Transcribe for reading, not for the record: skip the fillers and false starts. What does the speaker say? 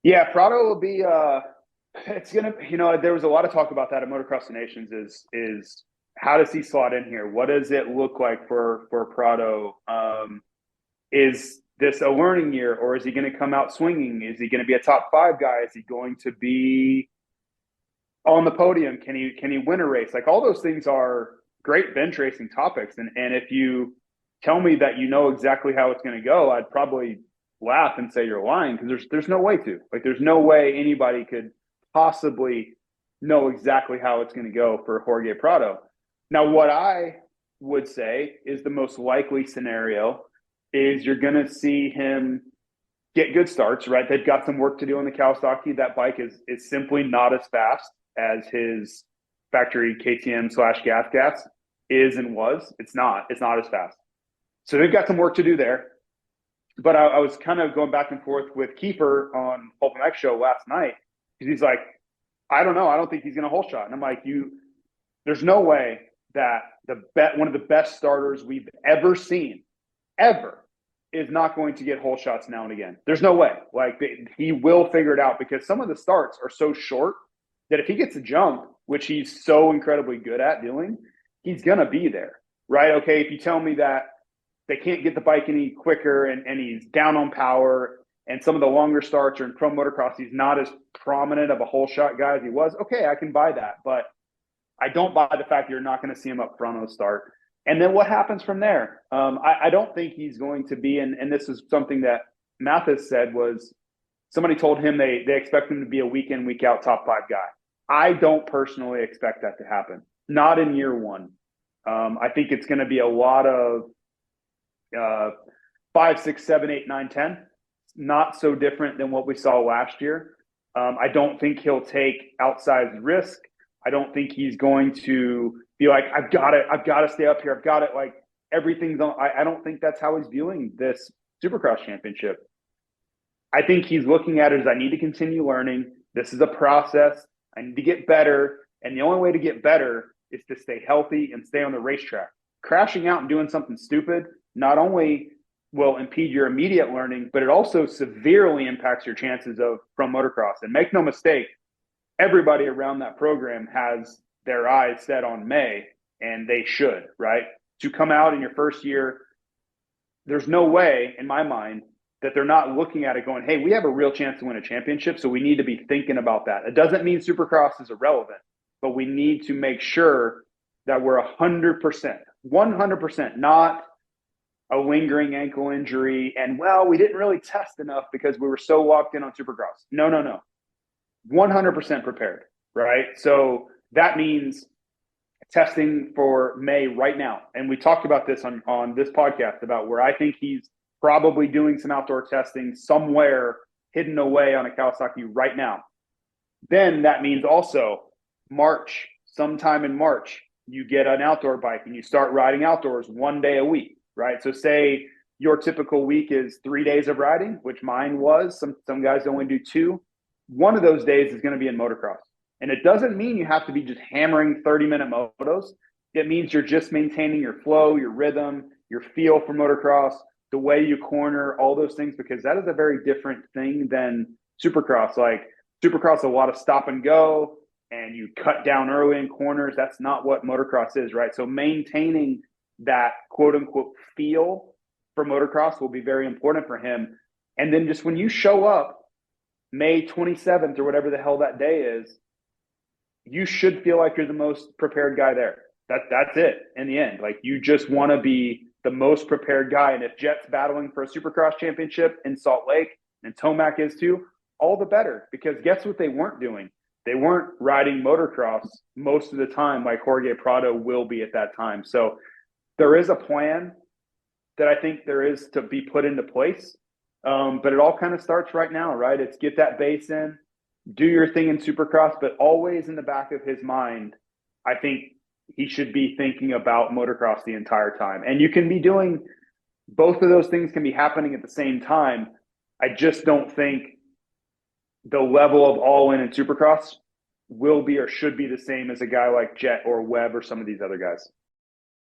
Yeah, Prado will be it's gonna, there was a lot of talk about that at Motocross of Nations is how does he slot in here? What does it look like for Prado? Is this a learning year, or is he going to come out swinging? Is he going to be a top five guy? Is he going to be on the podium? Can he win a race? Like all those things are great bench racing topics. And if you tell me that you know exactly how it's going to go, I'd probably laugh and say you're lying because there's no way to. Like there's no way anybody could possibly know exactly how it's going to go for Jorge Prado. Now, what I would say is the most likely scenario is you're going to see him get good starts, right? They've got some work to do on the Kawasaki. That bike is simply not as fast as his factory KTM slash gas is and was. It's not as fast. So they've got some work to do there. But I was kind of going back and forth with Kiefer on Pulp MX show last night because he's like, I don't know. I don't think he's going to hole shot. And I'm like, there's no way that one of the best starters we've ever seen, ever, is not going to get hole shots now and again. There's no way. Like he will figure it out because some of the starts are so short that if he gets a jump, which he's so incredibly good at doing, he's going to be there, right? Okay, if you tell me that they can't get the bike any quicker and he's down on power and some of the longer starts are in pro motocross, he's not as prominent of a hole shot guy as he was, okay, I can buy that. But I don't buy the fact that you're not going to see him up front on the start. And then what happens from there? I don't think he's going to be, and this is something that Mathis said was somebody told him they expect him to be a week in, week out top five guy. I don't personally expect that to happen. Not in year one. I think it's going to be a lot of 5, 6, 7, 8, 9, 10. Not so different than what we saw last year. I don't think he'll take outsized risk. I don't think he's going to be like, I've got to stay up here. I've got it. Like everything's on. I don't think that's how he's viewing this Supercross championship. I think he's looking at it as I need to continue learning. This is a process. I need to get better. And the only way to get better is to stay healthy and stay on the racetrack. Crashing out and doing something stupid not only will impede your immediate learning, but it also severely impacts your chances of pro motocross. And make no mistake, everybody around that program has their eyes set on May, and they should, right? To come out in your first year, there's no way in my mind that they're not looking at it going, hey, we have a real chance to win a championship, so we need to be thinking about that. It doesn't mean Supercross is irrelevant, but we need to make sure that we're 100%, not a lingering ankle injury and, well, we didn't really test enough because we were so locked in on Supercross. No. 100% prepared, right? So that means testing for May right now. And we talked about this on this podcast about where I think he's probably doing some outdoor testing somewhere hidden away on a Kawasaki right now. Then that means also March, sometime in March, you get an outdoor bike and you start riding outdoors 1 day a week, right? So say your typical week is 3 days of riding, which mine was. Some guys only do 2. One of those days is going to be in motocross. And it doesn't mean you have to be just hammering 30-minute motos. It means you're just maintaining your flow, your rhythm, your feel for motocross, the way you corner, all those things, because that is a very different thing than Supercross. Like Supercross, a lot of stop and go, and you cut down early in corners. That's not what motocross is, right? So maintaining that quote-unquote feel for motocross will be very important for him. And then just when you show up May 27th or whatever the hell that day is, you should feel like you're the most prepared guy there. That's it in the end. Like you just want to be the most prepared guy. And if Jet's battling for a Supercross championship in Salt Lake and Tomac is too, all the better. Because guess what they weren't doing? They weren't riding motocross most of the time like Jorge Prado will be at that time. So there is a plan that I think there is to be put into place. But it all kind of starts right now, right? It's get that base in, do your thing in Supercross, but always in the back of his mind, I think he should be thinking about motocross the entire time. And you can be doing both of those things can be happening at the same time. I just don't think the level of all in Supercross will be or should be the same as a guy like Jet or Webb or some of these other guys.